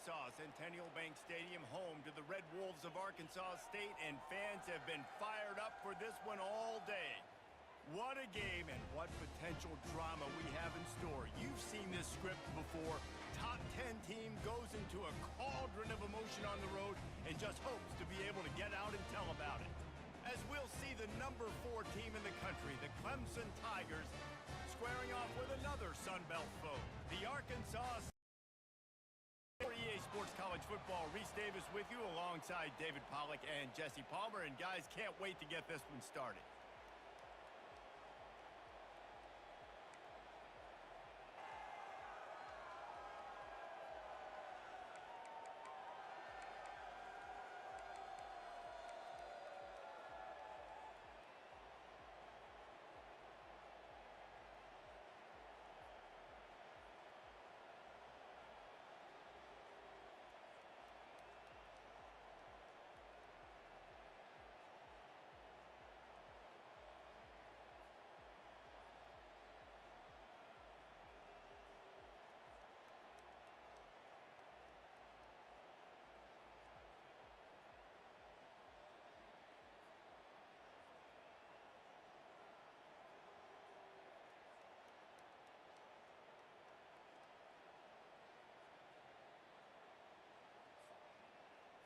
Arkansas, Centennial Bank Stadium, home to the Red Wolves of Arkansas State, and fans have been fired up for this one all day. What a game and what potential drama we have in store. You've seen this script before. Top 10 team goes into a cauldron of emotion on the road and just hopes to be able to get out and tell about it. As we'll see the number 4 team in the country, the Clemson Tigers, squaring off with another Sun Belt foe, the Arkansas State. For EA Sports College Football, Reese Davis with you alongside David Pollack and Jesse Palmer. And guys, can't wait to get this one started.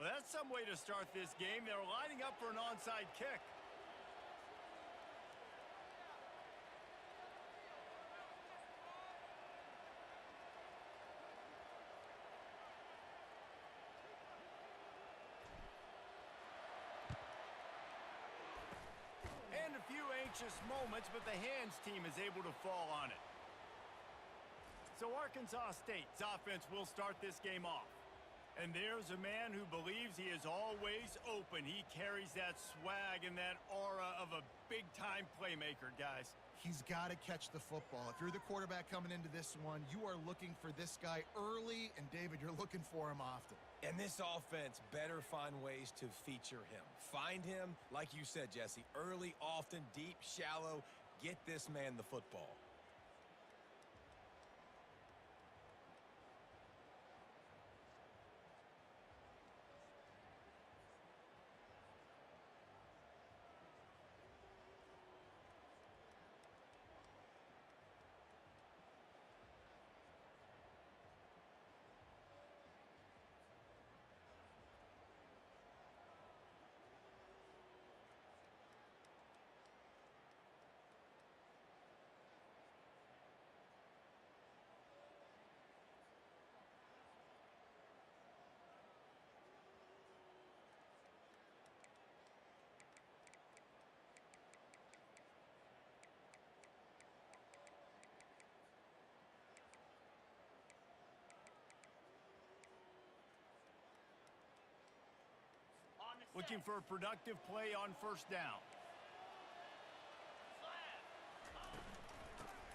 Well, that's some way to start this game. They're lining up for an onside kick. And a few anxious moments, but the hands team is able to fall on it. So Arkansas State's offense will start this game off. And there's a man who believes he is always open. He carries that swag and that aura of a big-time playmaker, guys. He's got to catch the football. If you're the quarterback coming into this one, you are looking for this guy early, and David, you're looking for him often. And this offense better find ways to feature him. Find him, like you said, Jesse, early, often, deep, shallow. Get this man the football. Looking for a productive play on first down.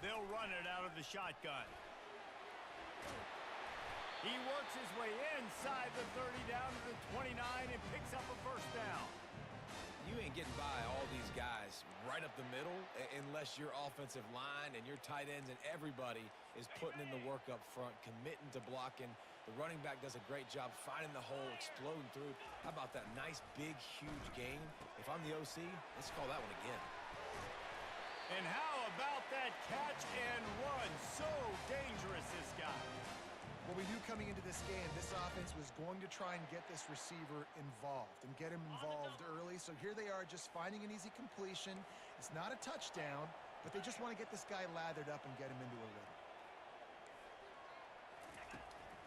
They'll run it out of the shotgun. He works his way inside the 30 down to the 29 and picks up a first down. You ain't getting by all these guys right up the middle unless your offensive line and your tight ends and everybody is putting in the work up front, committing to blocking. The running back does a great job finding the hole, exploding through. How about that nice, big, huge gain? If I'm the OC, let's call that one again. And how about that catch and run? So dangerous, this guy. What we knew coming into this game, this offense was going to try and get this receiver involved and get him involved early. So here they are just finding an easy completion. It's not a touchdown, but they just want to get this guy lathered up and get him into a rhythm.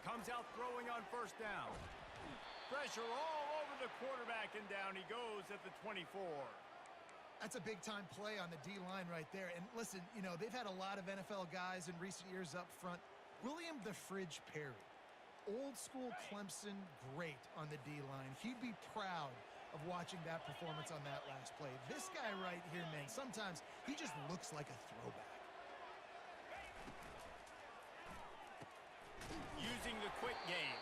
Comes out throwing on first down. Pressure all over the quarterback, and down he goes at the 24. That's a big-time play on the D-line right there. And listen, you know, they've had a lot of NFL guys in recent years up front. William the Fridge Perry, old-school Clemson great on the D-line. He'd be proud of watching that performance on that last play. This guy right here, man, sometimes he just looks like a throwback. Using the quick game.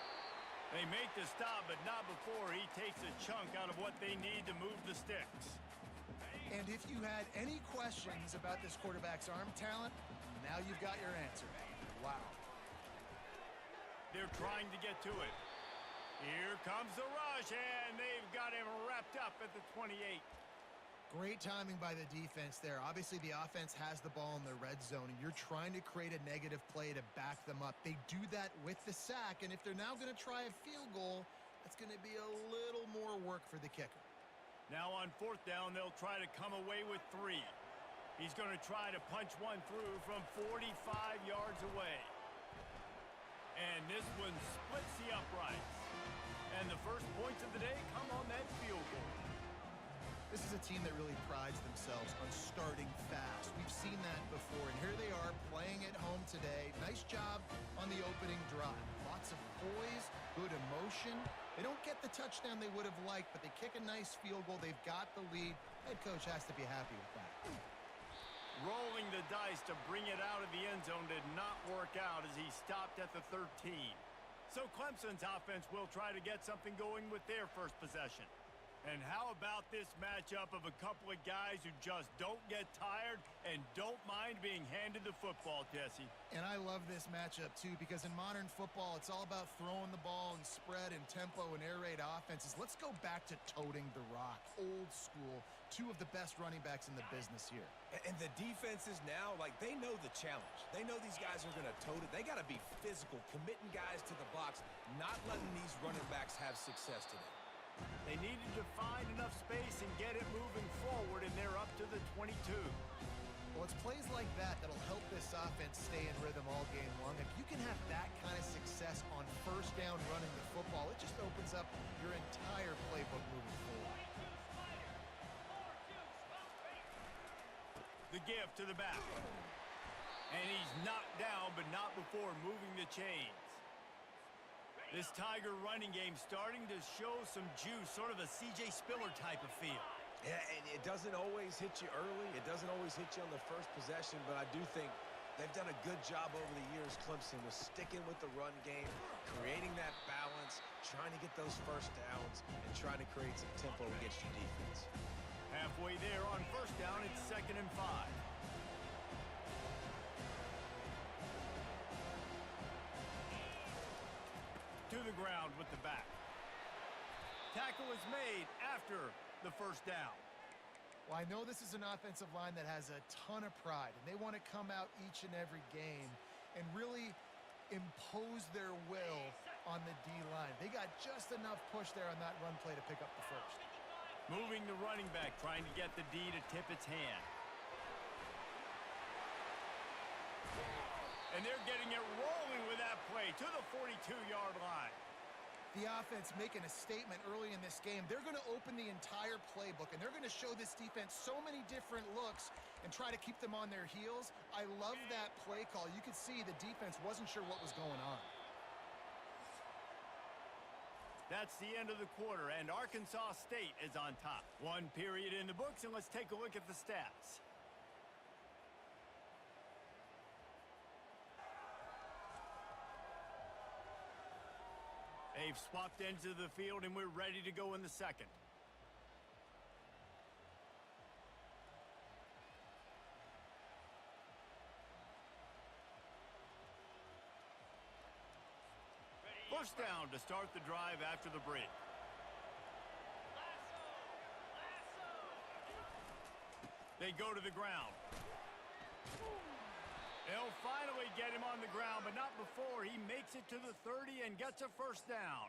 They make the stop, but not before he takes a chunk out of what they need to move the sticks. And if you had any questions about this quarterback's arm talent, now you've got your answer. Wow. They're trying to get to it. Here comes the rush, and they've got him wrapped up at the 28. Great timing by the defense there. Obviously, the offense has the ball in the red zone, and you're trying to create a negative play to back them up. They do that with the sack, and if they're now going to try a field goal, that's going to be a little more work for the kicker. Now on fourth down, they'll try to come away with 3. He's going to try to punch one through from 45 yards away. And this one splits the uprights. And the first points of the day come on that field goal. This is a team that really prides themselves on starting fast. We've seen that before, and here they are playing at home today. Nice job on the opening drive. Lots of poise, good emotion. They don't get the touchdown they would have liked, but they kick a nice field goal. They've got the lead. Head coach has to be happy with that. Rolling the dice to bring it out of the end zone did not work out as he stopped at the 13. So Clemson's offense will try to get something going with their first possession. And how about this matchup of a couple of guys who just don't get tired and don't mind being handed the football, Jesse? And I love this matchup, too, because in modern football, it's all about throwing the ball and spread and tempo and air raid offenses. Let's go back to toting the rock. Old school. 2 of the best running backs in the business here. And the defenses now, like, they know the challenge. They know these guys are going to tote it. They got to be physical, committing guys to the box, not letting these running backs have success today. They needed to find enough space and get it moving forward, and they're up to the 22. Well, it's plays like that that'll help this offense stay in rhythm all game long. If you can have that kind of success on first down running the football, it just opens up your entire playbook moving forward. The gift to the back. And he's knocked down, but not before moving the chains. This Tiger running game starting to show some juice, sort of a C.J. Spiller type of feel. Yeah, and it doesn't always hit you early. It doesn't always hit you on the first possession, but I do think they've done a good job over the years, Clemson, with sticking with the run game, creating that balance, trying to get those first downs, and trying to create some tempo against your defense. Halfway there on first down, it's 2nd and 5. To the ground with the back. Tackle is made after the first down. Well, I know this is an offensive line that has a ton of pride, and they want to come out each and every game and really impose their will on the D-line. They got just enough push there on that run play to pick up the first. Moving the running back, trying to get the D to tip its hand. And they're getting it rolling with that play to the 42-yard line. The offense making a statement early in this game. They're going to open the entire playbook, and they're going to show this defense so many different looks and try to keep them on their heels. I love that play call. You could see the defense wasn't sure what was going on. That's the end of the quarter, and Arkansas State is on top. 1 period in the books, and let's take a look at the stats. They've swapped ends of the field, and we're ready to go in the second. First down to start the drive after the break. They go to the ground. They'll finally get him on the ground, but not before he makes it to the 30 and gets a first down.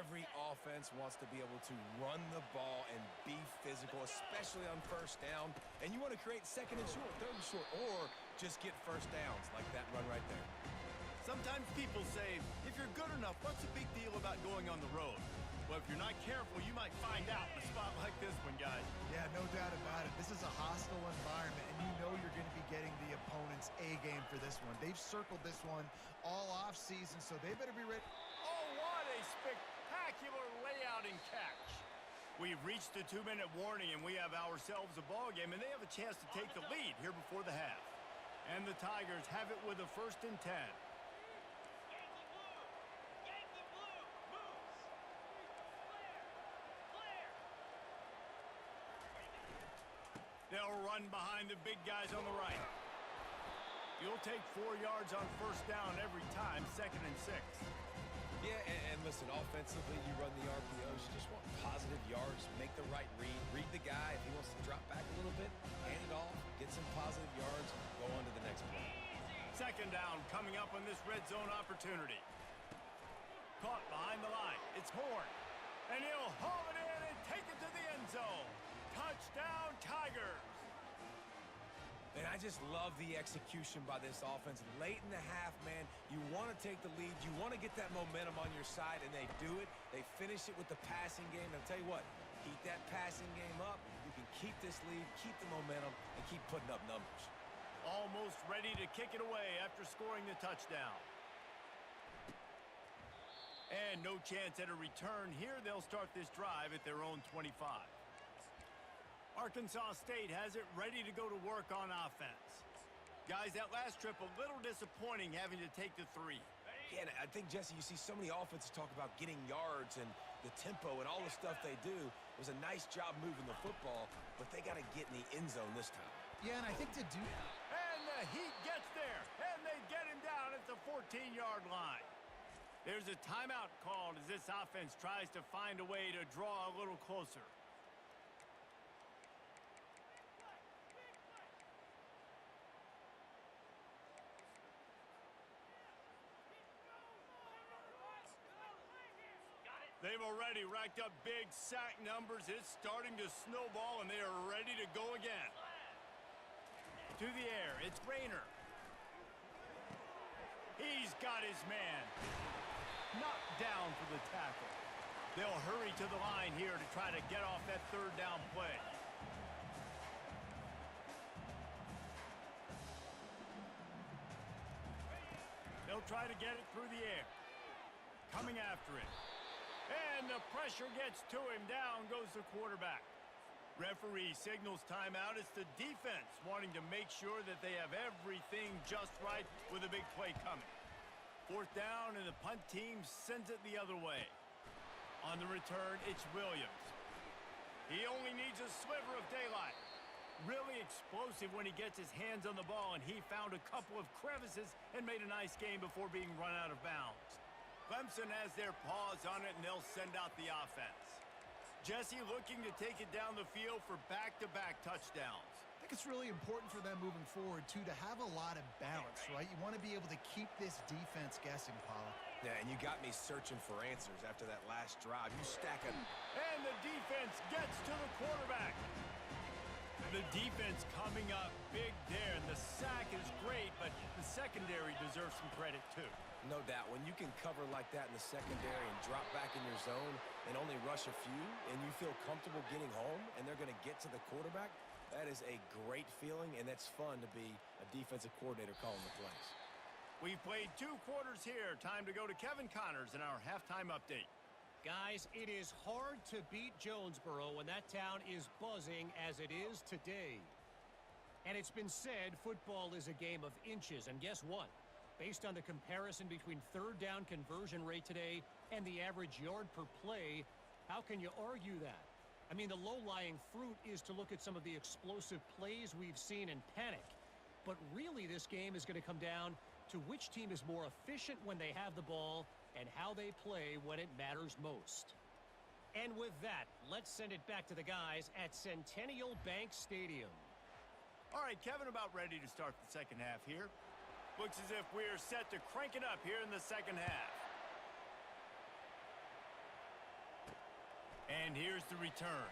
Every offense wants to be able to run the ball and be physical, especially on first down. And you want to create 2nd and short, 3rd and short, or just get first downs like that run right there. Sometimes people say, if you're good enough, what's the big deal about going on the road? Well, if you're not careful, you might find out in a spot like this one, guys. Yeah, no doubt about it. This is a hostile environment, and you know you're going to be getting the opponent's A-game for this one. They've circled this one all off-season, so they better be ready. Oh, what a spectacular layout and catch. We've reached the 2-minute warning, and we have ourselves a ball game, and they have a chance to take the lead here before the half. And the Tigers have it with a 1st and 10. They'll run behind the big guys on the right. You'll take 4 yards on first down every time, 2nd and 6. Yeah, and listen, offensively, you run the RPOs. You just want positive yards, make the right read the guy. If he wants to drop back a little bit, hand it off, get some positive yards, go on to the next play. Second down coming up on this red zone opportunity. Caught behind the line. It's Horn. And he'll haul it in and take it to the end zone. Touchdown, Tigers. And I just love the execution by this offense. Late in the half, man, you want to take the lead. You want to get that momentum on your side, and they do it. They finish it with the passing game. And I'll tell you what, keep that passing game up. You can keep this lead, keep the momentum, and keep putting up numbers. Almost ready to kick it away after scoring the touchdown. And no chance at a return here. They'll start this drive at their own 25. Arkansas State has it ready to go to work on offense. Guys, that last trip a little disappointing having to take the 3. Yeah, and I think, Jesse, you see so many offenses talk about getting yards and the tempo and all the stuff they do. It was a nice job moving the football, but they got to get in the end zone this time. Yeah, and I think to do that. And the Heat gets there, and they get him down at the 14-yard line. There's a timeout called as this offense tries to find a way to draw a little closer. They've already racked up big sack numbers. It's starting to snowball, and they are ready to go again. To the air, it's Rayner. He's got his man. Knocked down for the tackle. They'll hurry to the line here to try to get off that third down play. They'll try to get it through the air. Coming after it. And the pressure gets to him. Down goes the quarterback. Referee signals timeout. It's the defense wanting to make sure that they have everything just right with a big play coming. Fourth down, and the punt team sends it the other way. On the return, it's Williams. He only needs a sliver of daylight. Really explosive when he gets his hands on the ball, and he found a couple of crevices and made a nice game before being run out of bounds. Clemson has their paws on it, and they'll send out the offense. Jesse looking to take it down the field for back-to-back touchdowns. I think it's really important for them moving forward, too, to have a lot of balance, right? You want to be able to keep this defense guessing, Pollock. Yeah, and you got me searching for answers after that last drive. You stack it. And the defense gets to the quarterback. The defense coming up big there, and the sack is great, but the secondary deserves some credit, too. No doubt. When you can cover like that in the secondary and drop back in your zone and only rush a few, and you feel comfortable getting home, and they're going to get to the quarterback, that is a great feeling, and that's fun to be a defensive coordinator calling the plays. We've played 2 quarters here. Time to go to Kevin Connors in our halftime update. Guys, it is hard to beat Jonesboro when that town is buzzing as it is today. And it's been said football is a game of inches, and guess what? Based on the comparison between third down conversion rate today and the average yard per play, how can you argue that? I mean, the low-lying fruit is to look at some of the explosive plays we've seen and panic. But really, this game is going to come down to which team is more efficient when they have the ball and how they play when it matters most. And with that, let's send it back to the guys at Centennial Bank Stadium. All right, Kevin, about ready to start the second half here. Looks as if we're set to crank it up here in the second half. And here's the return.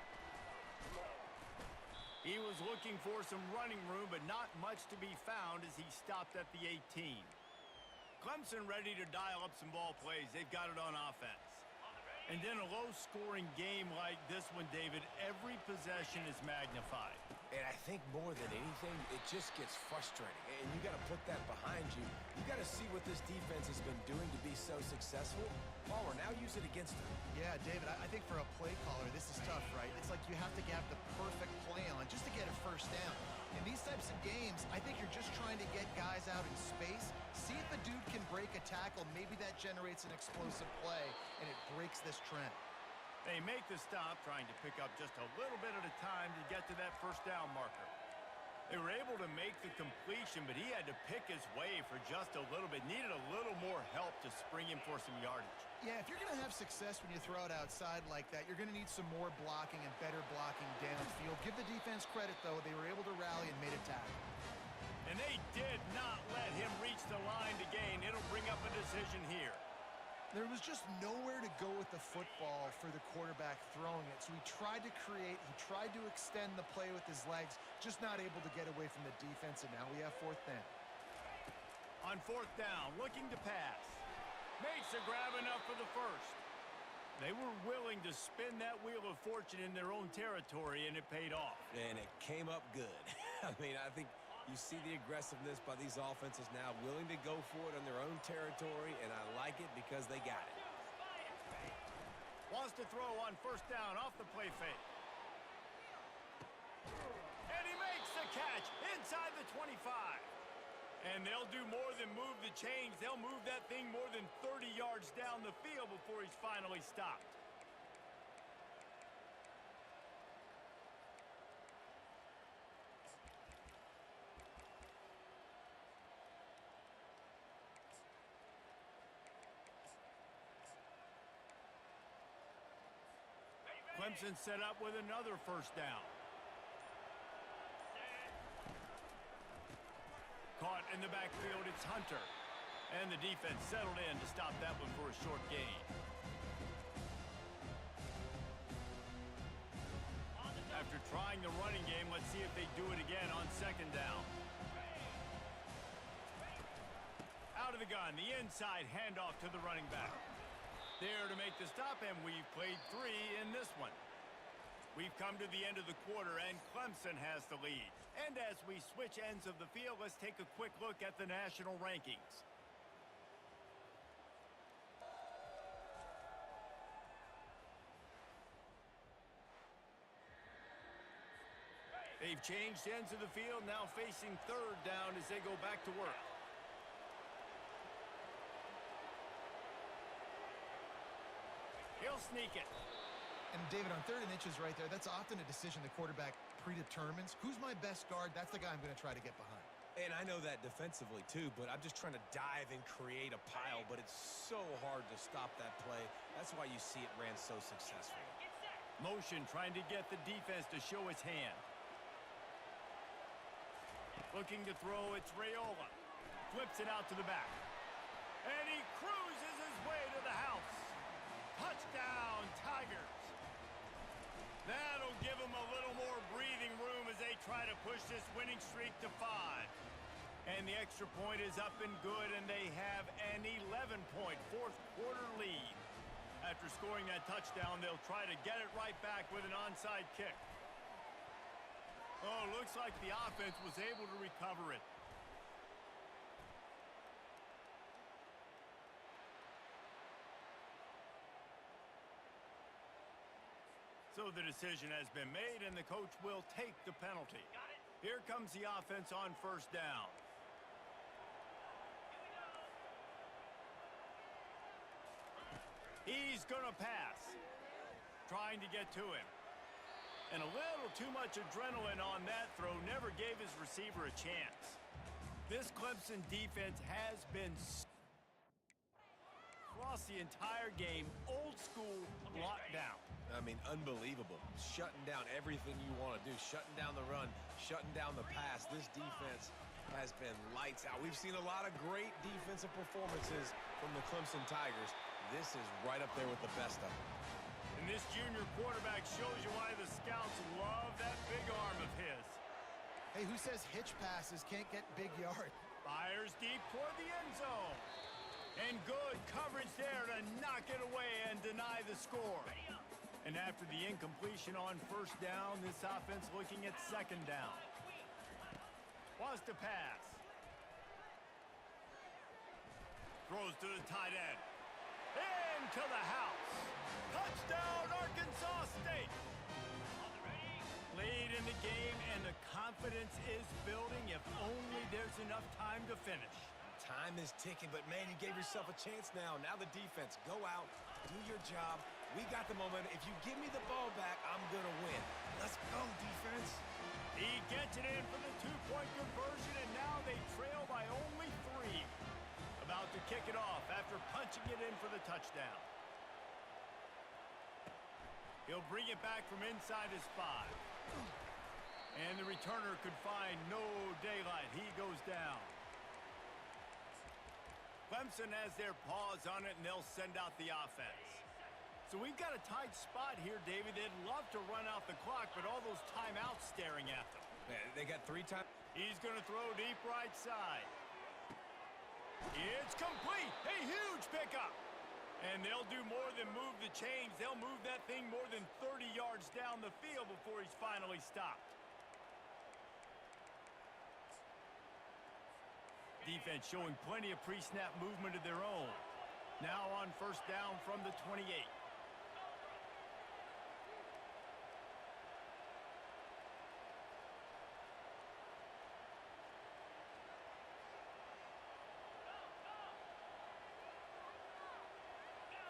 He was looking for some running room, but not much to be found as he stopped at the 18. Clemson ready to dial up some ball plays. They've got it on offense. And then a low-scoring game like this one, David, every possession is magnified. And I think more than anything, it just gets frustrating. And you got to put that behind you. You got to see what this defense has been doing to be so successful. Pollard, now use it against them. Yeah, David, I think for a play caller, this is tough, right? It's like you have to have the perfect play on just to get a first down. In these types of games, I think you're just trying to get guys out in space, see if a dude can break a tackle. Maybe that generates an explosive play, and it breaks this trend. They make the stop, trying to pick up just a little bit at a time to get to that first down marker. They were able to make the completion, but he had to pick his way for just a little bit. Needed a little more help to spring him for some yardage. Yeah, if you're going to have success when you throw it outside like that, you're going to need some more blocking and better blocking downfield. Give the defense credit, though. They were able to rally and made a tackle. And they did not let him reach the line to gain. It'll bring up a decision here. There was just nowhere to go with the football for the quarterback throwing it. So he tried to create, he tried to extend the play with his legs, just not able to get away from the defense, and now we have fourth down. On fourth down, looking to pass. Makes a grab enough for the first. They were willing to spin that wheel of fortune in their own territory, and it paid off. And it came up good. I mean, I think you see the aggressiveness by these offenses now, willing to go for it on their own territory, and I like it because they got it. Wants to throw on first down off the play fake. And he makes the catch inside the 25. And they'll do more than move the chains. They'll move that thing more than 30 yards down the field before he's finally stopped. Clemson set up with another first down. Caught in the backfield, it's Hunter. And the defense settled in to stop that one for a short gain. After trying the running game, let's see if they do it again on second down. Out of the gun, the inside handoff to the running back. There to make the stop, and we've played 3 in this one. We've come to the end of the quarter, and Clemson has the lead. And as we switch ends of the field, let's take a quick look at the national rankings. They've changed ends of the field, now facing third down as they go back to work. He'll sneak it. And David, on 3rd and inches right there, that's often a decision the quarterback predetermines. Who's my best guard? That's the guy I'm going to try to get behind. And I know that defensively, too, but I'm just trying to dive and create a pile, but it's so hard to stop that play. That's why you see it ran so successfully. Motion trying to get the defense to show its hand. Looking to throw, it's Raiola. Flips it out to the back. And he cruises his way to the house. Touchdown, Tigers. That'll give them a little more breathing room as they try to push this winning streak to 5. And the extra point is up and good, and they have an 11-point fourth-quarter lead. After scoring that touchdown, they'll try to get it right back with an onside kick. Oh, looks like the offense was able to recover it. So the decision has been made, and the coach will take the penalty. Here comes the offense on first down. He's going to pass. Trying to get to him. And a little too much adrenaline on that throw never gave his receiver a chance. This Clemson defense has been across the entire game, old school lockdown. I mean, unbelievable. Shutting down everything you want to do. Shutting down the run. Shutting down the pass. This defense has been lights out. We've seen a lot of great defensive performances from the Clemson Tigers. This is right up there with the best of them. And this junior quarterback shows you why the scouts love that big arm of his. Hey, who says hitch passes can't get big yard? Fires deep toward the end zone. And good coverage there to knock it away and deny the score. And after the incompletion on first down, this offense looking at second down. Wants to pass. Throws to the tight end. Into the house. Touchdown, Arkansas State. Lead in the game, and the confidence is building if only there's enough time to finish. Time is ticking, but man, you gave yourself a chance now. Now the defense, go out, do your job. We got the momentum. If you give me the ball back, I'm going to win. Let's go, defense. He gets it in for the two-point conversion, and now they trail by only 3. About to kick it off after punching it in for the touchdown. He'll bring it back from inside his 5. And the returner could find no daylight. He goes down. Clemson has their paws on it, and they'll send out the offense. So we've got a tight spot here, David. They'd love to run out the clock, but all those timeouts staring at them. They got 3 times. He's going to throw deep right side. It's complete. A huge pickup. And they'll do more than move the chains. They'll move that thing more than 30 yards down the field before he's finally stopped. Defense showing plenty of pre-snap movement of their own. Now on first down from the 28.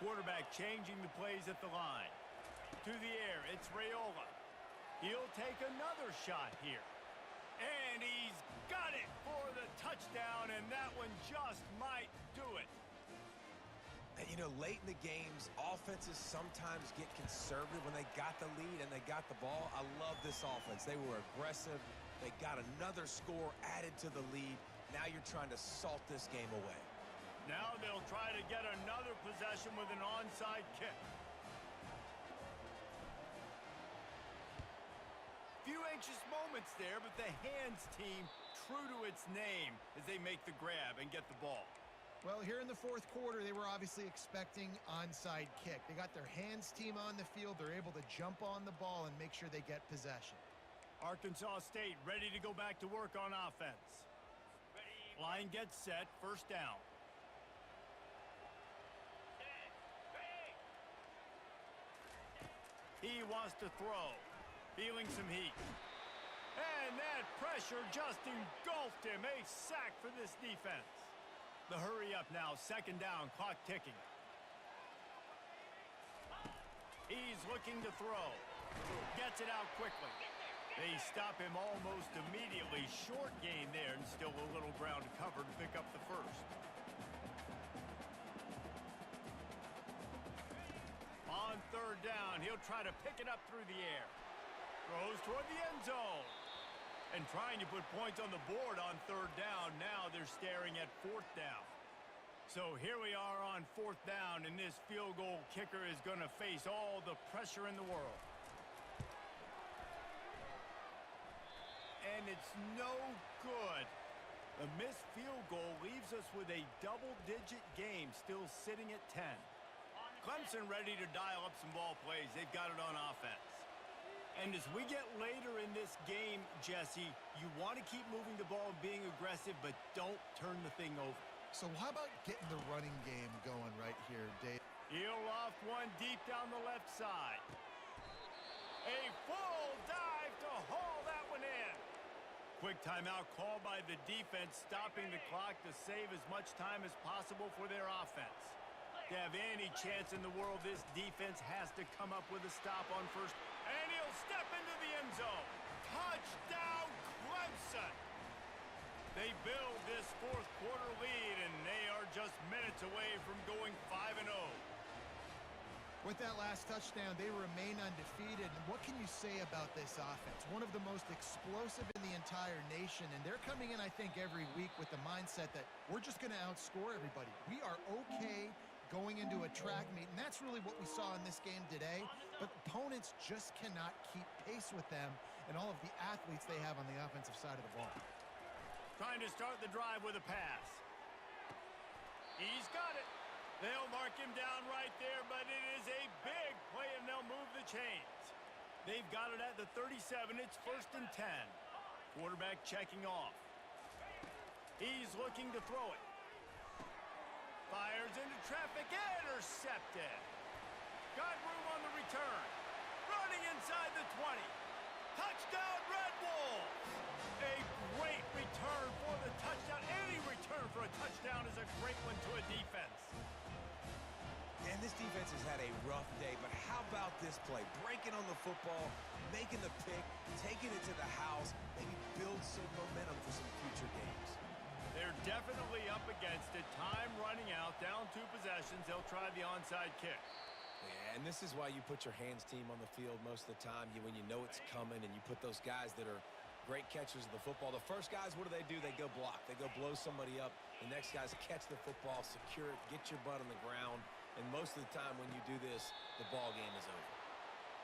Quarterback changing the plays at the line. To the air, it's Raiola. He'll take another shot here. And he's got it for the touchdown, and that one just might do it. And, you know, late in the games, offenses sometimes get conservative when they got the lead and they got the ball. I love this offense. They were aggressive. They got another score added to the lead. Now you're trying to salt this game away. Now they'll try to get another possession with an onside kick. Few anxious moments there, but the hands team true to its name as they make the grab and get the ball. Well, here in the fourth quarter, they were obviously expecting onside kick. They got their hands team on the field. They're able to jump on the ball and make sure they get possession. Arkansas State ready to go back to work on offense. Line gets set, first down. He wants to throw. Feeling some heat. And that pressure just engulfed him. A sack for this defense. The hurry up now. Second down. Clock ticking. He's looking to throw. Gets it out quickly. They stop him almost immediately. Short gain there and still a little ground to cover to pick up the first. On third down, he'll try to pick it up through the air. Throws toward the end zone. And trying to put points on the board on third down. Now they're staring at fourth down. So here we are on fourth down, and this field goal kicker is going to face all the pressure in the world. And it's no good. A missed field goal leaves us with a double-digit game still sitting at 10. Clemson ready to dial up some ball plays. They've got it on offense. And as we get later in this game, Jesse, you want to keep moving the ball and being aggressive, but don't turn the thing over. So how about getting the running game going right here, Dave? He'll loft one deep down the left side. A full dive to haul that one in. Quick timeout called by the defense, stopping the clock to save as much time as possible for their offense. To have any chance in the world, this defense has to come up with a stop on first. And he'll step into the end zone. Touchdown, Clemson! They build this fourth quarter lead, and they are just minutes away from going 5-0. With that last touchdown, they remain undefeated. And what can you say about this offense? One of the most explosive in the entire nation, and they're coming in, I think, every week with the mindset that we're just going to outscore everybody. We are okay going into a track meet, and that's really what we saw in this game today. But opponents just cannot keep pace with them and all of the athletes they have on the offensive side of the ball. Trying to start the drive with a pass. He's got it. They'll mark him down right there, but it is a big play, and they'll move the chains. They've got it at the 37. It's first and 10. Quarterback checking off. He's looking to throw it. Fires into traffic, intercepted. Got room on the return. Running inside the 20. Touchdown, Red Wolves! A great return for the touchdown. Any return for a touchdown is a great one to a defense. And this defense has had a rough day, but how about this play? Breaking on the football, making the pick, taking it to the house, maybe build some momentum for some future games. They're definitely up against it. Time running out, down 2 possessions. They'll try the onside kick. Yeah, and this is why you put your hands team on the field most of the time. When you know it's coming and you put those guys that are great catchers of the football. The first guys, what do? They go block. They go blow somebody up. The next guys catch the football, secure it, get your butt on the ground. And most of the time when you do this, the ball game is over.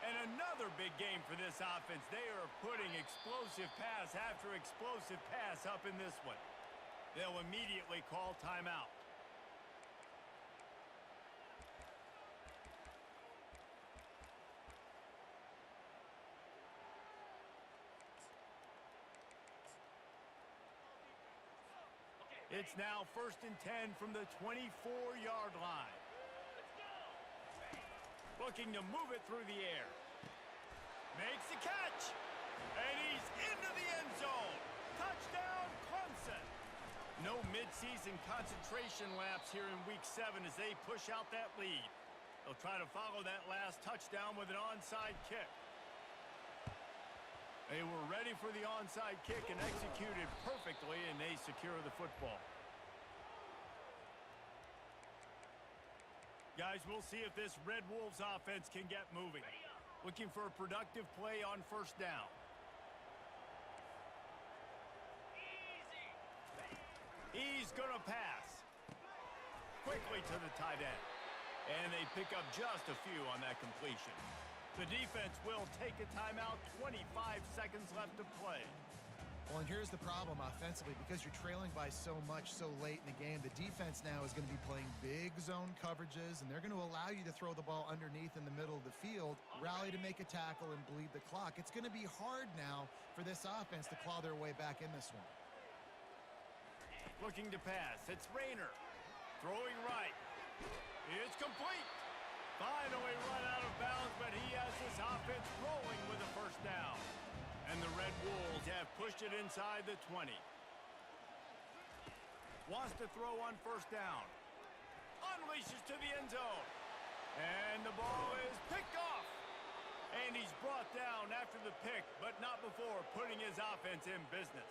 And another big game for this offense. They are putting explosive pass after explosive pass up in this one. They'll immediately call timeout. It's now 1st and 10 from the 24-yard line. Looking to move it through the air. Makes the catch. And he's into the end zone. Touchdown, Clemson. No midseason concentration lapse here in Week 7 as they push out that lead. They'll try to follow that last touchdown with an onside kick. They were ready for the onside kick and executed perfectly, and they secure the football. Guys, we'll see if this Red Wolves offense can get moving. Looking for a productive play on 1st down. He's going to pass. Quickly to the tight end. And they pick up just a few on that completion. The defense will take a timeout. 25 seconds left to play. Well, and here's the problem offensively. Because you're trailing by so much so late in the game, the defense now is going to be playing big zone coverages, and they're going to allow you to throw the ball underneath in the middle of the field, rally to make a tackle, and bleed the clock. It's going to be hard now for this offense to claw their way back in this one. Looking to pass. It's Rayner. Throwing right. It's complete. Finally run out of bounds, but he has this offense rolling with a 1st down. And the Red Wolves have pushed it inside the 20. Wants to throw on 1st down. Unleashes to the end zone. And the ball is picked off. And he's brought down after the pick, but not before putting his offense in business.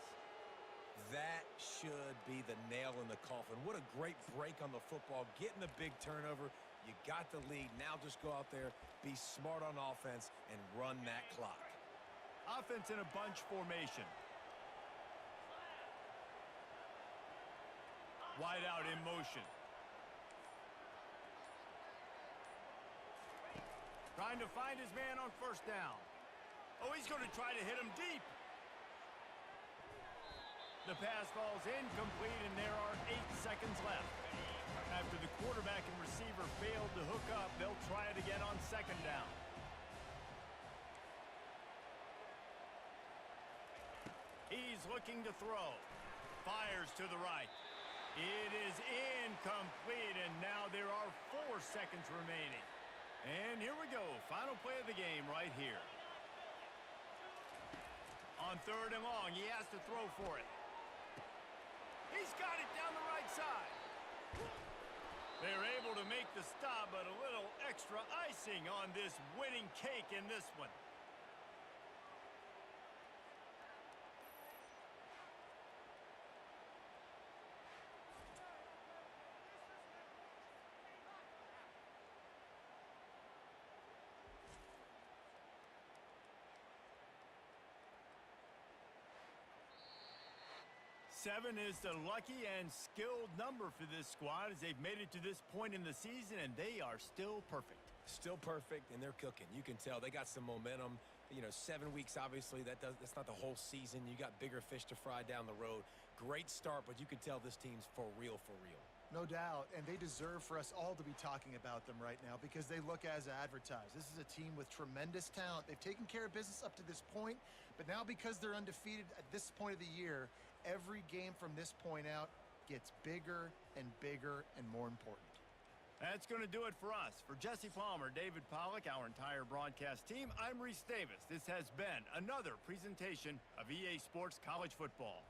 That should be the nail in the coffin. What a great break on the football. Getting the big turnover. You got the lead. Now just go out there, be smart on offense, and run that clock. Offense in a bunch formation. Wide out in motion. Trying to find his man on 1st down. Oh, he's going to try to hit him deep. The pass falls incomplete, and there are 8 seconds left. After the quarterback and receiver failed to hook up, they'll try it again on 2nd down. He's looking to throw. Fires to the right. It is incomplete, and now there are 4 seconds remaining. And here we go. Final play of the game right here. On 3rd and long, he has to throw for it. He's got it down the right side. They're able to make the stop, but a little extra icing on this winning cake in this one. Seven is the lucky and skilled number for this squad as they've made it to this point in the season, and they are still perfect. Still perfect, and they're cooking. You can tell they got some momentum. You know, 7 weeks, obviously, that's not the whole season. You got bigger fish to fry down the road. Great start, but you can tell this team's for real, for real. No doubt, and they deserve for us all to be talking about them right now because they look as advertised. This is a team with tremendous talent. They've taken care of business up to this point, but now because they're undefeated at this point of the year, every game from this point out gets bigger and bigger and more important. That's going to do it for us. For Jesse Palmer, David Pollack, our entire broadcast team, I'm Reese Davis. This has been another presentation of EA Sports College Football.